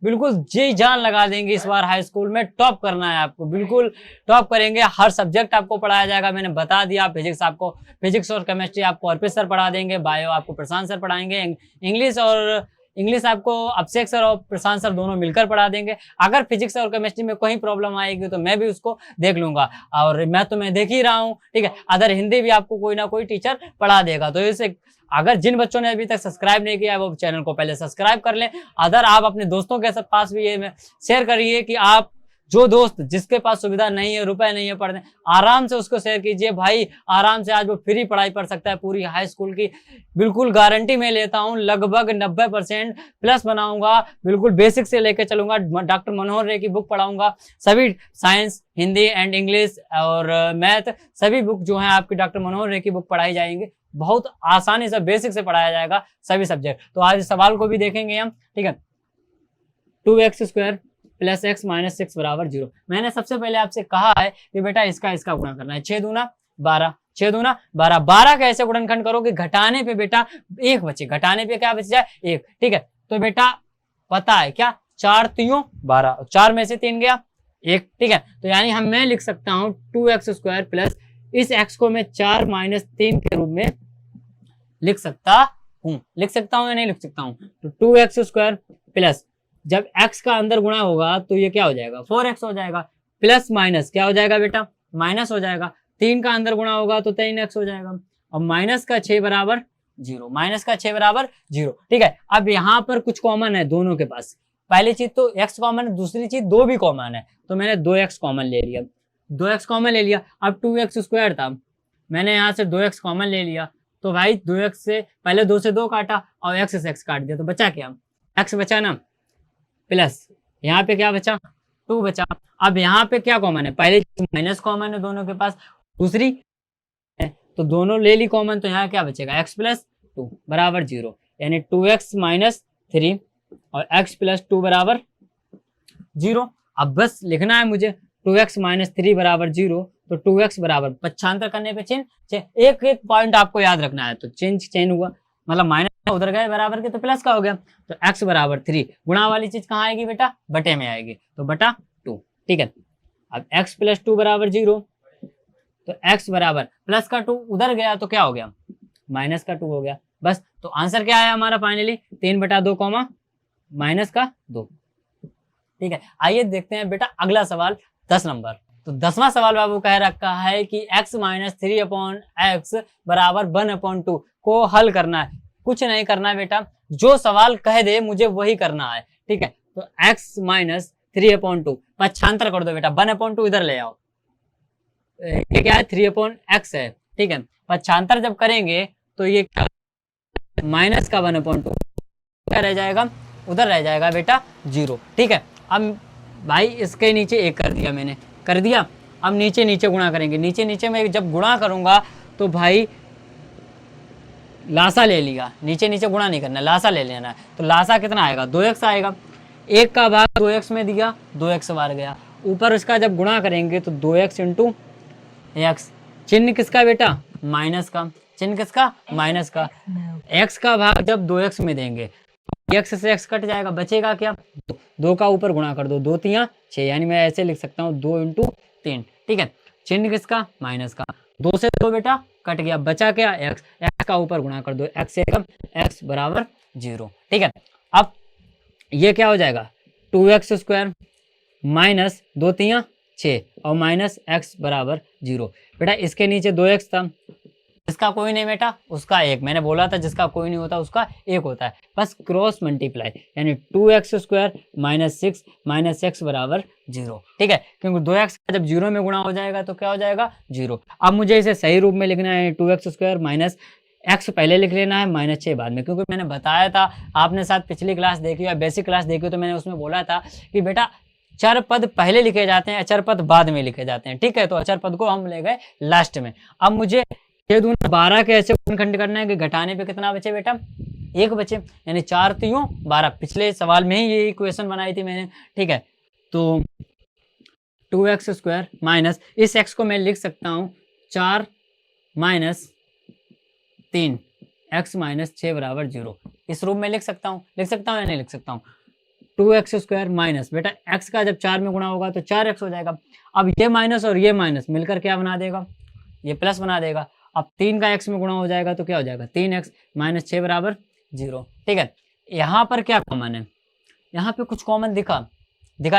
बिल्कुल जी जान लगा देंगे। इस बार हाई स्कूल में टॉप करना है आपको, बिल्कुल टॉप करेंगे। हर सब्जेक्ट आपको पढ़ाया जाएगा, मैंने बता दिया। फिजिक्स और केमिस्ट्री आपको अर्पित सर पढ़ा देंगे, बायो आपको प्रशांत सर पढ़ाएंगे, इंग्लिश आपको अभिषेक सर और प्रशांत सर दोनों मिलकर पढ़ा देंगे। अगर फिजिक्स और केमिस्ट्री में कोई प्रॉब्लम आएगी तो मैं भी उसको देख लूंगा, और मैं तो मैं देख ही रहा हूँ। ठीक है, अदर हिंदी भी आपको कोई ना कोई टीचर पढ़ा देगा। तो इसे अगर जिन बच्चों ने अभी तक सब्सक्राइब नहीं किया है वो चैनल को पहले सब्सक्राइब कर लें। अदर आप अपने दोस्तों के पास भी ये शेयर करिए कि आप जो दोस्त जिसके पास सुविधा नहीं है, रुपए नहीं है पढ़ने, आराम से उसको शेयर कीजिए भाई। आराम से आज वो फ्री पढ़ाई पढ़ सकता है, पूरी हाई स्कूल की बिल्कुल गारंटी मैं लेता हूं, लगभग 90% प्लस बनाऊंगा। बिल्कुल बेसिक से लेकर चलूंगा, डॉक्टर मनोहर रे की बुक पढ़ाऊंगा, सभी साइंस, हिंदी एंड इंग्लिश और मैथ, सभी बुक जो है आपकी डॉक्टर मनोहर रे की बुक पढ़ाई जाएंगे। बहुत आसानी से बेसिक से पढ़ाया जाएगा सभी सब्जेक्ट। तो आज इस सवाल को भी देखेंगे हम। ठीक है, 2x² प्लस एक्स माइनस 6 बराबर जीरो। मैंने सबसे पहले आपसे कहा है कि बेटा इसका गुणा करना है। 6 दूना 12, 6 दूना 12, 12 का ऐसे गुणनखंड करो कि घटाने पे बेटा एक बचे, घटाने पे क्या बच जाए, एक। ठीक है, तो बेटा पता है क्या, 4 3 12, 4 में से 3 गया 1। ठीक है, तो यानी मैं लिख सकता हूं 2x² प्लस, इस x को मैं 4 माइनस 3 के रूप में लिख सकता हूं या नहीं लिख सकता हूं। तो 2x² प्लस, जब x का अंदर गुणा होगा तो ये क्या हो जाएगा, 4x हो जाएगा, प्लस माइनस क्या हो जाएगा बेटा, माइनस हो जाएगा। 3 का अंदर गुणा होगा तो 3x हो जाएगा, और माइनस का 6 बराबर जीरो। ठीक है, अब यहाँ पर कुछ कॉमन है दोनों के पास। पहली चीज तो x कॉमन है, दूसरी चीज 2 भी कॉमन है, तो मैंने 2x कॉमन ले लिया, 2x कॉमन ले लिया। अब 2x² था, मैंने यहाँ से 2x कॉमन ले लिया, तो भाई 2x से पहले 2 से 2 काटा और x से x काट दिया, तो बचा क्या, x बचा ना, प्लस यहाँ पे क्या बचा, 2 बचा। अब यहाँ पे क्या कॉमन है, पहले माइनस कॉमन है दोनों के पास, दूसरी है तो दोनों ले ली कॉमन, तो यहाँ क्या बचेगा, x प्लस 2 बराबर 0, यानी 2x माइनस 3 और x प्लस 2 बराबर 0। अब बस लिखना है मुझे 2x माइनस 3 बराबर 0, तो 2x बराबर पक्षांतर करने पे चिन्ह, एक एक पॉइंट आपको याद रखना है। तो चेंज हुआ, मतलब माइनस उधर गए बराबर के, तो प्लस का हो गया। तो x बराबर 3, गुणा वाली चीज कहाँ आएगी बेटा, बटे में आएगी, तो बटा 2। ठीक है, अब x प्लस 2 बराबर 0, तो x बराबर प्लस का 2 उधर गया तो क्या हो गया, माइनस का 2 हो गया। बस, तो आंसर क्या है हमारा फाइनली, 3/2 कॉमा माइनस का 2। ठीक है, आइए देखते हैं बेटा अगला सवाल 10 नंबर। तो 10वां सवाल बाबू कह रखा है कि x माइनस 3/x बराबर 1/2 को हल करना है। कुछ नहीं करना है बेटा, जो सवाल कह दे मुझे वही करना है। ठीक है, तो x माइनस 3/2 पक्षांतर कर दो बेटा, 1/2 इधर ले आओ, ये क्या है 3/x है। ठीक है, पक्षांतर जब करेंगे तो ये क्या, माइनस का 1/2 क्या रह जाएगा, उधर रह जाएगा बेटा 0। ठीक है, अब भाई इसके नीचे 1 कर दिया मैंने, कर दिया। अब नीचे गुणा करेंगे, नीचे में जब गुणा करूंगा तो भाई लासा ले लिया, नीचे गुणा नहीं करना, लासा ले लेना है। तो लासा कितना आएगा, 2x आएगा, 1 का भाग 2x में दिया, 2x बार गया, ऊपर उसका जब गुणा करेंगे तो 2x इंटू x, चिन्ह किसका बेटा, माइनस का, चिन्ह किसका, माइनस का। x का भाग जब 2x में देंगे, x से x कट जाएगा, बचेगा क्या, 2 का ऊपर गुणा कर दो, 2 3 6, यानी मैं ऐसे लिख सकता हूँ 2 इंटू 3। ठीक है, चिन्ह किसका, माइनस का, 2 से 2 बेटा कट गया, बचा क्या, x का ऊपर गुणा कर दो, x से कम, x बराबर 0। ठीक है, अब ये क्या हो जाएगा, 2x² माइनस 2 3 6 और माइनस x बराबर 0। बेटा इसके नीचे 2x था, जिसका कोई नहीं बेटा उसका 1, मैंने बोला था जिसका कोई नहीं होता उसका 1 होता है, बस क्रॉस मल्टीप्लाई, यानी 2x² माइनस 6 माइनस x बराबर 0। ठीक है, क्योंकि 2x का जब 0 में गुणा हो जाएगा तो क्या हो जाएगा, 0। अब मुझे इसे सही रूप में लिखना है, 2x² माइनस एक्स पहले लिख लेना है, -6 बाद में, क्योंकि मैंने बताया था, आपने साथ पिछली क्लास देखी या बेसिक क्लास देखी तो मैंने उसमें बोला था कि बेटा चर पद पहले लिखे जाते हैं, अचर पद बाद में लिखे जाते हैं। ठीक है, तो अचर पद को हम ले गए लास्ट में। अब मुझे 6 दूना 12 के ऐसे गुणनखंड करना है कि घटाने पे कितना बचे बेटा, 1 बचे, यानी 4 3 12। पिछले सवाल में ही ये इक्वेशन बनाई थी मैंने। ठीक है, तो 2x² माइनस, इस x को मैं लिख सकता हूँ 4 - 3 x - 6 बराबर 0। इस रूप में लिख सकता हूँ या नहीं लिख सकता हूँ। 2x² माइनस, बेटा x का जब 4 में गुणा होगा तो 4x हो जाएगा। अब ये माइनस और ये माइनस मिलकर क्या बना देगा, ये प्लस बना देगा। अब 3 का x में गुणा हो जाएगा तो क्या हो जाएगा, 3x - 6 बराबर 0। ठीक है, यहाँ पर क्या कॉमन है, यहाँ पे कुछ कॉमन दिखा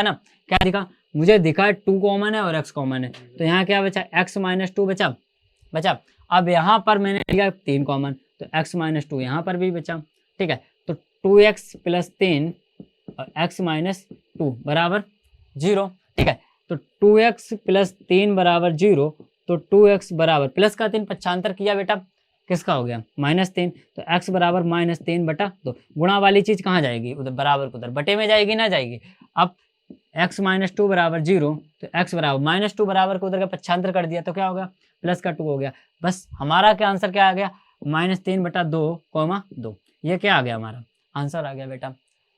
ना, क्या दिखा, मुझे दिखा 2 कॉमन है और x कॉमन है, तो यहाँ क्या बचा, x - 2 बचा। अब यहाँ पर मैंने लिया 3 कॉमन, तो x - 2 यहाँ पर भी बचा। ठीक है, तो 2x + 3 और x - 2 बराबर 0। ठीक है, तो 2x + 3 बराबर 0, तो 2x बराबर प्लस का 3 पक्षांतर किया बेटा, किसका हो गया, -3, तो x बराबर -3/2। गुणा वाली चीज कहाँ जाएगी, उधर बराबर को उधर बटे में जाएगी ना जाएगी। अब x - 2 बराबर 0, तो x बराबर -2 बराबर को उधर का पक्षांतर कर दिया तो क्या हो गया, प्लस का 2 हो गया। बस हमारा क्या आंसर क्या आ गया, -3/2, 2। ये क्या आ गया, हमारा आंसर आ गया बेटा।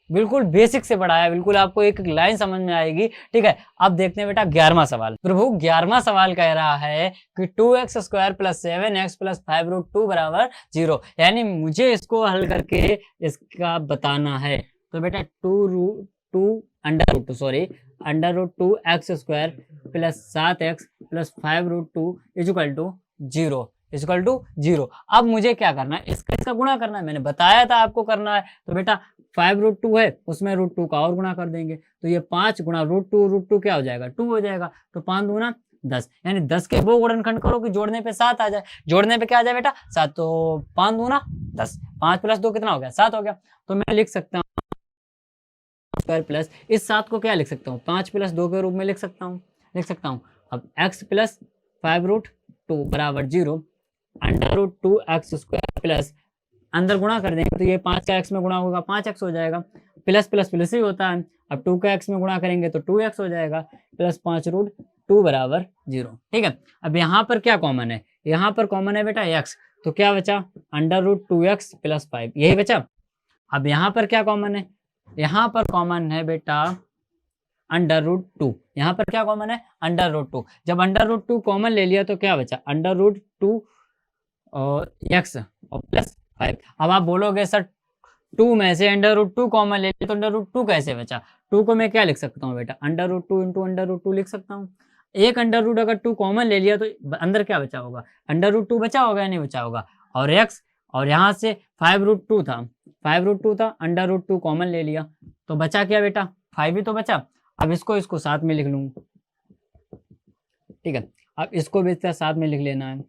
बिल्कुल बेसिक से पढ़ाया, बिल्कुल आपको एक एक लाइन समझ में आएगी। ठीक है, अब देखते हैं बेटा 11वां सवाल। प्रभु 11वां सवाल कह रहा है कि 2x² + 7x + 5√2 बराबर 0, यानी मुझे इसको हल करके इसका बताना है। तो बेटा √2x² + 7x + 5√2 = 0। अब मुझे क्या करना है, इसका गुणा करना है, मैंने बताया था आपको करना है। तो बेटा 5√2 है, उसमें √2 का और गुणा कर देंगे, तो ये 5 गुणा √2 क्या हो जाएगा, 2 हो जाएगा। तो 5 दूना 10, यानी 10 के वो गुणनखंड करो कि जोड़ने पे 7 आ जाए। जोड़ने पे क्या आ जाए बेटा, 7, तो 5 दूना 10, 5 + 2 कितना हो गया, 7 हो गया। तो मैं लिख सकता हूँ स्क्वायर प्लस, इस 7 को क्या लिख सकता हूँ, 5 + 2 के रूप में लिख सकता हूँ। अब x + 5√2 बराबर 0, √2x² प्लस, अंदर गुणा कर देंगे तो ये 5 का x में गुणा होगा 5x हो जाएगा, प्लस प्लस प्लस ही होता है। अब 2 का x में गुणा करेंगे तो 2x हो जाएगा, प्लस 5√2 बराबर 0। ठीक है, अब यहाँ पर क्या कॉमन है, यहाँ पर कॉमन है बेटा x, तो क्या बचा, √2x + 5, यही बचा। अब यहाँ पर क्या कॉमन है, यहाँ पर कॉमन है बेटा √2, यहाँ पर क्या कॉमन है, √2। जब √2 कॉमन ले लिया तो क्या बचा, √2 और x और प्लस 5। अब आप बोलोगे सर 2 में से √2 कॉमन ले लिया तो √2 कैसे बचा, 2 को मैं क्या लिख सकता हूँ बेटा, √2 × √2 लिख सकता हूँ। एक √2 अगर 2 कॉमन ले लिया तो अंदर क्या बचा होगा, √2 बचा होगा या नहीं बचा होगा, और x, और यहाँ से 5√2 था, √2 कॉमन ले लिया तो बचा क्या बेटा, 5 ही तो बचा। अब इसको साथ में लिख लूँ। ठीक है, अब इसको भी साथ में लिख लेना है,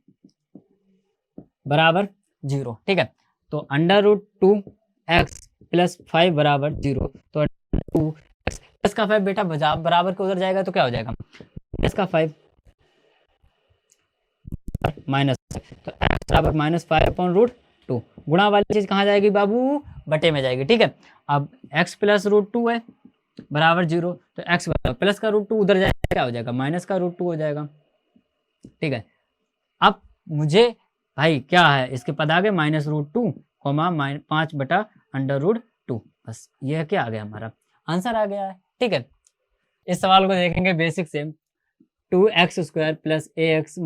बराबर 0। ठीक है, तो √2x + 5 बराबर 0, तो 2x प्लस का 5 बेटा बराबर के उधर जाएगा तो क्या हो जाएगा, प्लस का 5 माइनस, तो x बराबर -5/√2। गुणा वाली चीज कहाँ जाएगी बाबू, बटे में जाएगी। ठीक है, अब x + √2 है बराबर 0, तो x बराबर प्लस का √2 उधर जाएगा, क्या हो जाएगा, माइनस का √2 हो जाएगा। ठीक है, अब मुझे भाई क्या है, इसके पद आगे -√2, 5/√2, बस ये क्या आ गया, हमारा आंसर आ गया है। ठीक है, इस सवाल को देखेंगे बेसिक से, 2x² + ax -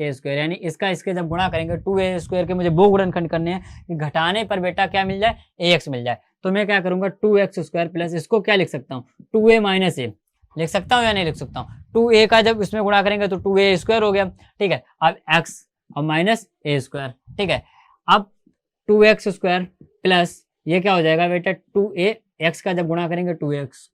a², यानी इसका इसके जब गुणा करेंगे 2a² के मुझे वो गुणनखंड करने हैं कि घटाने पर बेटा क्या मिल जाए, ax मिल जाए। तो मैं क्या करूंगा, 2x² प्लस, इसको क्या लिख सकता हूँ, 2a - a लिख सकता हूँ या नहीं लिख सकता हूँ। 2a का जब इसमें गुणा करेंगे तो 2a² हो गया। ठीक है, अब x और -a²। ठीक है, अब 2x² प्लस ये क्या हो जाएगा बेटा, 2a, x का जब गुणा करेंगे 2x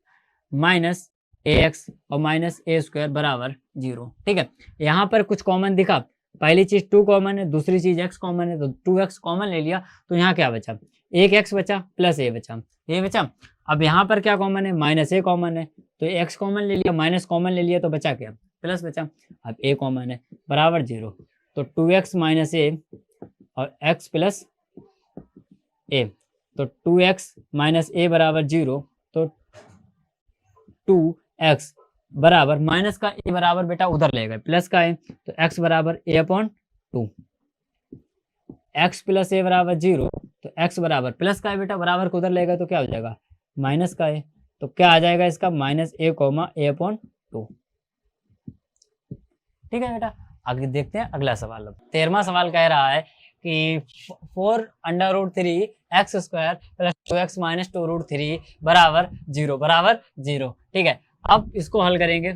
माइनस ax और -a² बराबर 0। ठीक है, यहाँ पर कुछ कॉमन दिखा, पहली चीज 2 कॉमन है, दूसरी चीज x कॉमन है, तो 2x कॉमन ले लिया तो यहाँ क्या बचा, एक x बचा प्लस a बचा, ये बचा। अब यहाँ पर क्या कॉमन है, -a कॉमन है, तो x कॉमन ले लिया, माइनस कॉमन ले लिया तो बचा क्या, प्लस बचा। अब a कॉमन है, बराबर 0, तो 2x - a और x प्लस ए, तो 2x माइनस ए बराबर 0, तो 2x बराबर माइनस का ए बराबर बेटा उधर ले गए प्लस का ए, तो x बराबर ए अपॉन 2, x प्लस ए बराबर 0, तो x बराबर प्लस का ए बेटा बराबर को उधर ले गए तो क्या हो जाएगा माइनस का ए, तो क्या आ जाएगा इसका माइनस ए कॉमा ए अपॉन 2। ठीक है बेटा, आगे देखते हैं अगला सवाल। अब 13वां सवाल कह रहा है कि 4√3 x square plus 2x minus 2√3 बराबर 0। ठीक है, अब इसको हल करेंगे।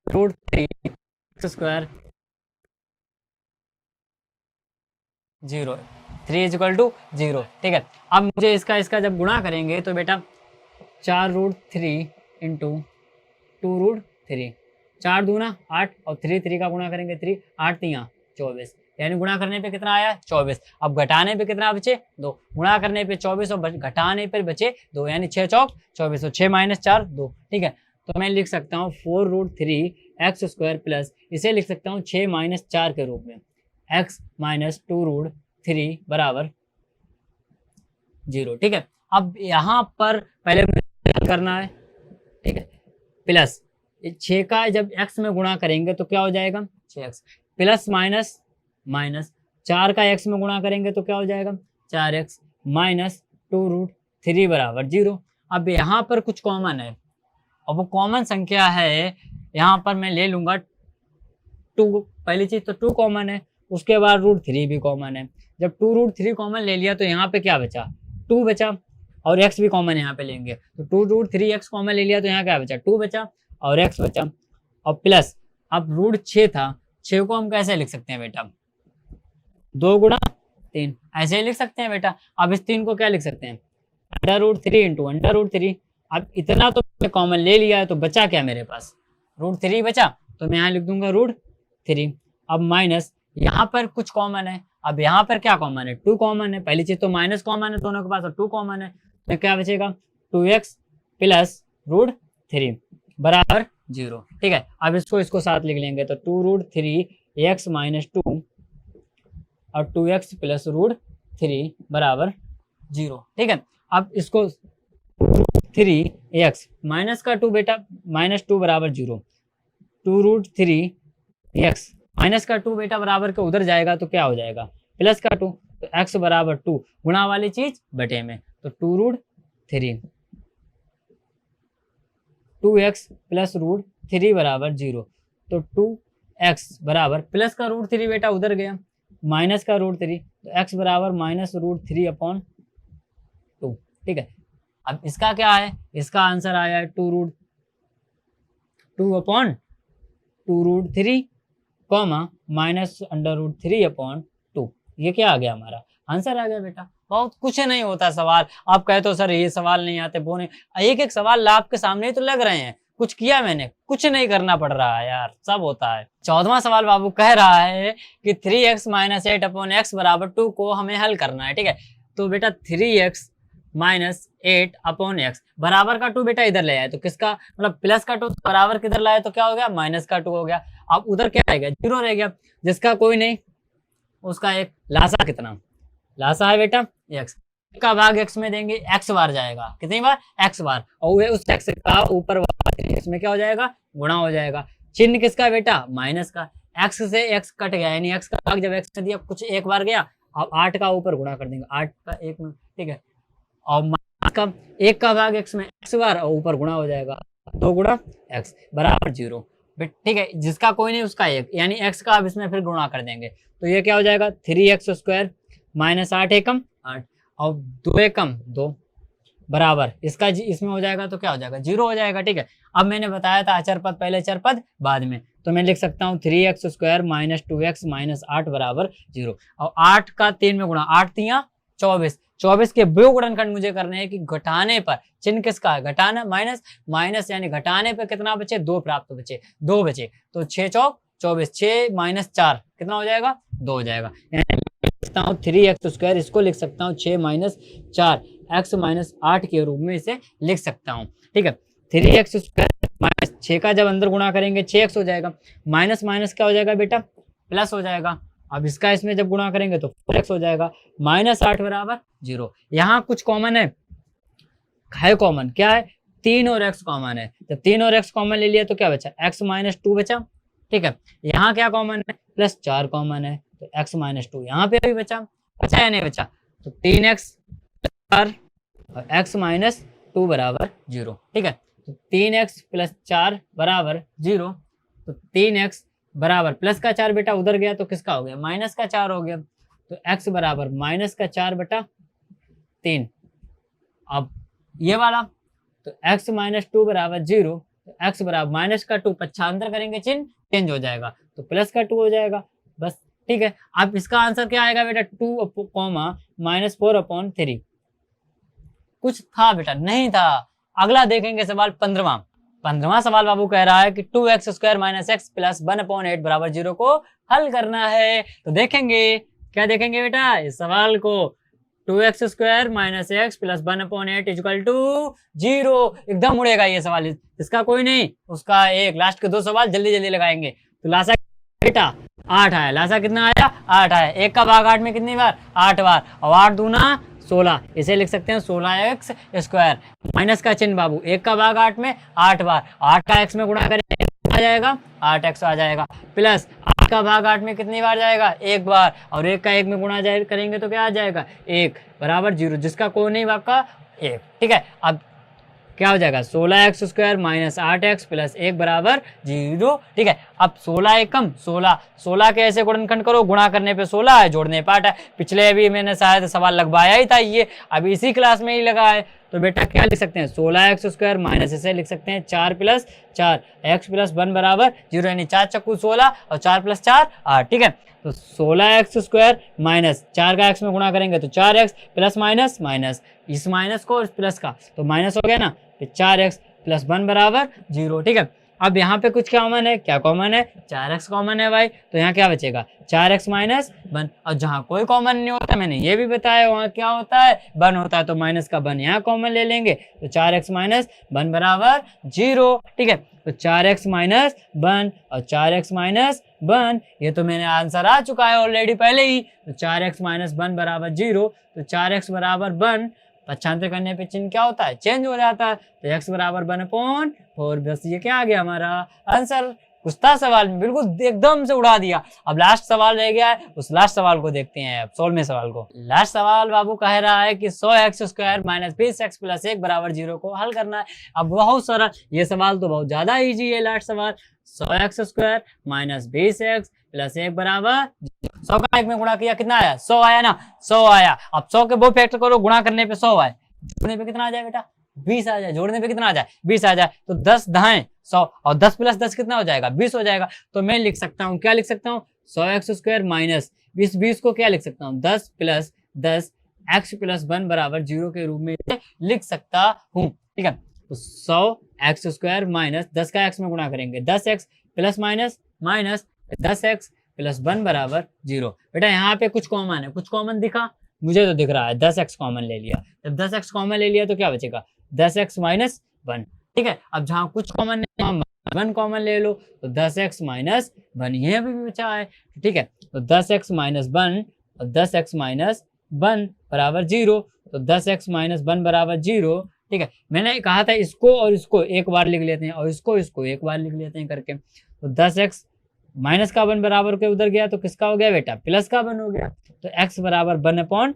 √3 एक्स स्क्वायर 0, 3 इक्वल टू 0। ठीक है, अब मुझे इसका जब गुणा करेंगे तो बेटा 4√3 इंटू 2√3, 4 दूना 8 और 3 का गुणा करेंगे 3, 8 3 24, यानी गुणा करने पे कितना आया 24। अब घटाने पे कितना बचे 2, गुणा करने पे 24 और घटाने पे बचे 2, यानी 6 चौक 24, तो 6 माइनस 4 2। ठीक है, तो मैं लिख सकता हूँ 4√3 एक्स स्क्वायर प्लस, इसे लिख सकता हूँ 6 माइनस 4 के रूप में, x माइनस 2√3 बराबर 0। ठीक है, अब यहाँ पर पहले मुझे करना है। ठीक है, प्लस 6 का जब x में गुणा करेंगे तो क्या हो जाएगा 6x, प्लस माइनस माइनस 4 का x में गुणा करेंगे तो क्या हो जाएगा 4x माइनस 2√3 बराबर 0। अब यहाँ पर कुछ कॉमन है, और वो कॉमन संख्या है, यहाँ पर मैं ले लूंगा 2, पहली चीज तो 2 कॉमन है, उसके बाद √3 भी कॉमन है। जब 2√3 कॉमन ले लिया तो यहाँ पे क्या बचा 2 बचा, और x भी कॉमन यहाँ पे लेंगे तो 2√3x कॉमन ले लिया तो यहाँ क्या बचा 2 बचा और x बचा, और प्लस अब √6 था, 6 को हम कैसे लिख सकते हैं बेटा 2 गुणा 3, ऐसे ही लिख सकते हैं बेटा। अब इस 3 को क्या लिख सकते हैं √3 इंटू √3। अब इतना तो कॉमन ले लिया है तो बचा क्या मेरे पास √3 बचा, तो मैं यहाँ लिख दूंगा √3। अब माइनस यहाँ पर कुछ कॉमन है, अब यहाँ पर क्या कॉमन है 2 कॉमन है, पहली चीज तो माइनस कॉमन है दोनों के पास और 2 कॉमन है, तो क्या बचेगा 2x प्लस √3 बराबर 0। ठीक है, अब इसको साथ लिख लेंगे तो 2√3 x माइनस 2 और 2x प्लस √3 बराबर 0। ठीक है, अब इसको 3x माइनस का 2 बेटा माइनस 2 बराबर 0, 2√3x माइनस का 2 बेटा बराबर के उधर जाएगा तो क्या हो जाएगा प्लस का 2, तो x बराबर 2, गुणा वाली चीज बटे में, तो 2√3 2x प्लस √3 बराबर 0, तो 2x बराबर प्लस का √3 बेटा उधर गया माइनस का √3, तो x बराबर माइनस √3 अपॉन 2। ठीक है, अब इसका क्या है, इसका आंसर आया है 2 अपॉन 2√3 कॉमा माइनस √3 अपॉन 2। ये क्या आ गया हमारा आंसर आ गया बेटा। बहुत कुछ नहीं होता सवाल, आप कहे तो सर ये सवाल नहीं आते वो नहीं, एक एक सवाल आपके सामने ही तो लग रहे हैं, कुछ किया मैंने, कुछ नहीं करना पड़ रहा है यार, सब होता है। 14वां सवाल बाबू कह रहा है कि 3x माइनस 8 अपॉन x बराबर 2 को हमें हल करना है। ठीक है, तो बेटा 3x माइनस 8 अपॉन x बराबर का 2 बेटा इधर ले आए, तो किसका मतलब प्लस का 2 बराबर किधर लाए तो क्या हो गया माइनस का 2 हो गया। अब उधर क्या रह गया 0 रह गया, जिसका कोई नहीं उसका एक लासा, कितना लासा है बेटा x का भाग x में देंगे, x बार जाएगा, कितनी बार x बार, और उस x का ऊपर वाला इसमें क्या हो जाएगा गुणा हो जाएगा। चिन्ह किसका बेटा माइनस का, x से x कट गया, यानी x का भाग जब x ने दिया कुछ एक बार गया, अब 8 का ऊपर गुणा कर देंगे 8 का 1 में। ठीक है, और का 1 का भाग x में x बार और ऊपर गुणा हो जाएगा, 2 गुणा x बराबर 0। ठीक है, जिसका कोई नहीं उसका 1, यानी x का अब इसमें फिर गुणा कर देंगे, तो ये क्या हो जाएगा 3x स्क्वायर माइनस 8 एकम 8 और 2 एकम 2 बराबर इसका इसमें हो जाएगा तो क्या हो जाएगा 0 हो जाएगा। ठीक है, अब मैंने बताया था अचर पद पहले चर पद बाद में, तो मैं लिख सकता हूँ 3x square minus 2x minus 8 बराबर 0, और 8 का 3 में गुणा 8 3 24, 24 के व्युत्क्रम गुणनखंड मुझे करने हैं कि घटाने पर चिन्ह किसका है घटाना, माइनस माइनस यानी घटाने पर कितना बचे 2 प्राप्त बचे 2 बचे, तो 6 चौक 24, 6 माइनस 4 कितना हो जाएगा 2 हो जाएगा। लिखता हूँ 3x स्क्वायर, इसको लिख सकता हूँ 6 माइनस 4 x माइनस 8 के रूप में इसे लिख सकता हूँ। ठीक है, 3x स्क्वायर माइनस 6 का जब अंदर गुणा करेंगे 6x हो जाएगा, माइनस माइनस क्या हो जाएगा बेटा प्लस हो जाएगा। अब इसका इसमें जब गुणा करेंगे तो 4x हो जाएगा। -8 बराबर 0। यहाँ कुछ कॉमन है कॉमन, क्या है, 3 और x कॉमन है। जब 3 और x कॉमन ले लिया तो क्या बचा, x - 2 बचा। ठीक है, यहाँ क्या कॉमन है, +4 कॉमन है, तो x - 2 यहाँ पे भी बचा या नहीं बचा, तो 3x 4 और x - 2 बराबर 0। ठीक है, तो 3x + 4 बराबर 0। तो 3x बराबर प्लस का 4 बेटा उधर गया तो किसका हो गया, माइनस का 4 हो गया। तो x बराबर -4 बटा 3। अब ये वाला, तो x - 2 बराबर 0, तो x बराबर -2 पक्षांतर करेंगे, चिन्ह चेंज हो जाएगा, तो +2 हो जाएगा बस। ठीक है, अब इसका आंसर क्या आएगा बेटा, 2, -4/3। कुछ था बेटा, नहीं था। अगला देखेंगे सवाल 15वां सवाल बाबू कह रहा है कि 2x² - x + 1/8 बराबर 0 को हल करना है। तो देखेंगे, क्या देखेंगे बेटा इस सवाल को, 2x² - x + 1/8 = 0। एकदम उड़ेगा ये सवाल, इसका कोई नहीं, उसका एक लास्ट के 2 सवाल जल्दी जल्दी लगाएंगे। तो लासा बेटा 8 आया, लासा कितना आया, 8 आया। 1 का भाग 8 में कितनी बार, 8 बार, और 8 दूना 16, इसे लिख सकते हैं 16x²। माइनस का चिन्ह बाबू, 1 का भाग 8 में 8 बार, 8 का x में गुणा करेंगे आ जाएगा 8x आ जाएगा, प्लस 8 का भाग 8 में कितनी बार जाएगा, 1 बार, और 1 का 1 में गुणा करेंगे तो क्या आ जाएगा, 1 बराबर 0, जिसका कोई नहीं भाग का 1। ठीक है, अब क्या हो जाएगा, 16x² - 8x + 1 बराबर 0। ठीक है, अब 16 एकम 16 के ऐसे गुणनखंड करो, गुणा करने पे 16 है, जोड़ने पे 8 है। पिछले अभी मैंने शायद सवाल लगवाया ही था ये, अभी इसी क्लास में ही लगा है। तो बेटा क्या लिख सकते हैं, 16x² माइनस इसे लिख सकते हैं 4 + 4 x + 1 बराबर 0, यानी 4 चक्कू 16 और 4 + 4 8। ठीक है, तो 16x² माइनस 4 का x में गुणा करेंगे तो 4x प्लस माइनस इस माइनस को इस प्लस का, तो माइनस हो गया ना, तो 4x + 1 बराबर 0। ठीक है, अब यहाँ पे कुछ कॉमन है, क्या कॉमन है, 4x कॉमन है भाई, तो यहाँ क्या बचेगा, 4x - 1। और जहाँ कोई कॉमन नहीं होता, मैंने ये भी बताया, वहाँ क्या होता है, 1 होता है, तो माइनस का 1 यहाँ कॉमन ले लेंगे, तो 4x - 1 बराबर 0। ठीक है, तो 4x - 1 और 4x - 1, ये तो मैंने आंसर आ चुका है ऑलरेडी पहले ही। तो 4x - 1 बराबर 0, तो 4x बराबर 1, पक्षांतर करने पे चिन्ह क्या होता है, चेंज हो जाता है, तो x बराबर 1/4। बस ये क्या आ गया हमारा आंसर। कुछ था सवाल में, बिल्कुल एकदम से उड़ा दिया। अब लास्ट सवाल रह गया है, उस लास्ट सवाल को देखते हैं, अब 16वें सवाल को। लास्ट सवाल बाबू कह रहा है कि 100x² - 20x + 1 बराबर 0 को हल करना है। अब बहुत सारा, ये सवाल तो बहुत ज्यादा इजी है। लास्ट सवाल 100x² - 20x + 1 बराबर 100 का 1 में गुणा किया कितना आया, 100 आया ना, 100 आया। अब 100 के वो फैक्टर करो, गुणा करने पे 100 आए, जोड़ने पे कितना आ जाए बेटा, 20 आ जाए, जोड़ने पे कितना आ जाए, 20 आ जाए, तो 10 दाएं 100 और 10 + 10 कितना हो जाएगा, 20 हो जाएगा। तो मैं लिख सकता हूँ, क्या लिख सकता हूँ, 100x² माइनस 20 को क्या लिख सकता हूँ, 10 + 10 x + 1 बराबर 0 के रूप में लिख सकता हूँ। ठीक है, तो 100x² माइनस 10 का x में गुणा करेंगे 10x प्लस माइनस 10x + 1 बराबर 0। बेटा यहाँ पे कुछ कॉमन है, कुछ कॉमन दिखा, मुझे तो दिख रहा है 10x कॉमन ले लिया। जब 10x कॉमन ले लिया तो क्या बचेगा, 10x - 1। ठीक है, अब जहाँ कुछ कॉमन नहीं, 1 कॉमन ले लो, तो 10x - 1 ये भी बचा है। ठीक है, तो 10x - 1 और 10x - 1 बराबर 0, तो 10x - 1 बराबर 0। ठीक है, मैंने कहा था इसको और इसको एक बार लिख लेते हैं और इसको एक बार लिख लेते हैं करके। तो 10x माइनस का 1 बराबर के उधर गया तो किसका हो गया बेटा, प्लस का 1 हो गया, तो x बराबर 1/10।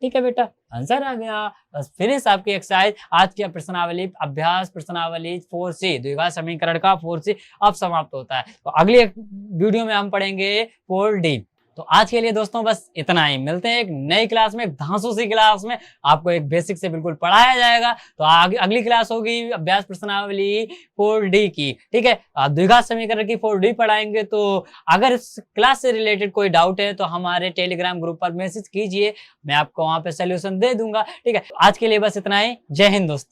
ठीक है बेटा, आंसर आ गया। बस फिनिश आपकी एक्सरसाइज। आज की प्रश्नावली, अभ्यास प्रश्नावली 4C, द्विघात समीकरण का 4C अब समाप्त होता है। तो अगली वीडियो में हम पढ़ेंगे 4D। तो आज के लिए दोस्तों बस इतना ही, मिलते हैं एक नई क्लास में, धांसू सी क्लास में। आपको एक बेसिक से बिल्कुल पढ़ाया जाएगा। तो अगली क्लास होगी अभ्यास प्रश्नावली 4D की। ठीक है, आप द्विघात समीकरण की 4D पढ़ाएंगे। तो अगर इस क्लास से रिलेटेड कोई डाउट है तो हमारे टेलीग्राम ग्रुप पर मैसेज कीजिए, मैं आपको वहां पे सोल्यूशन दे दूंगा। ठीक है, आज के लिए बस इतना ही। जय हिंद दोस्तों।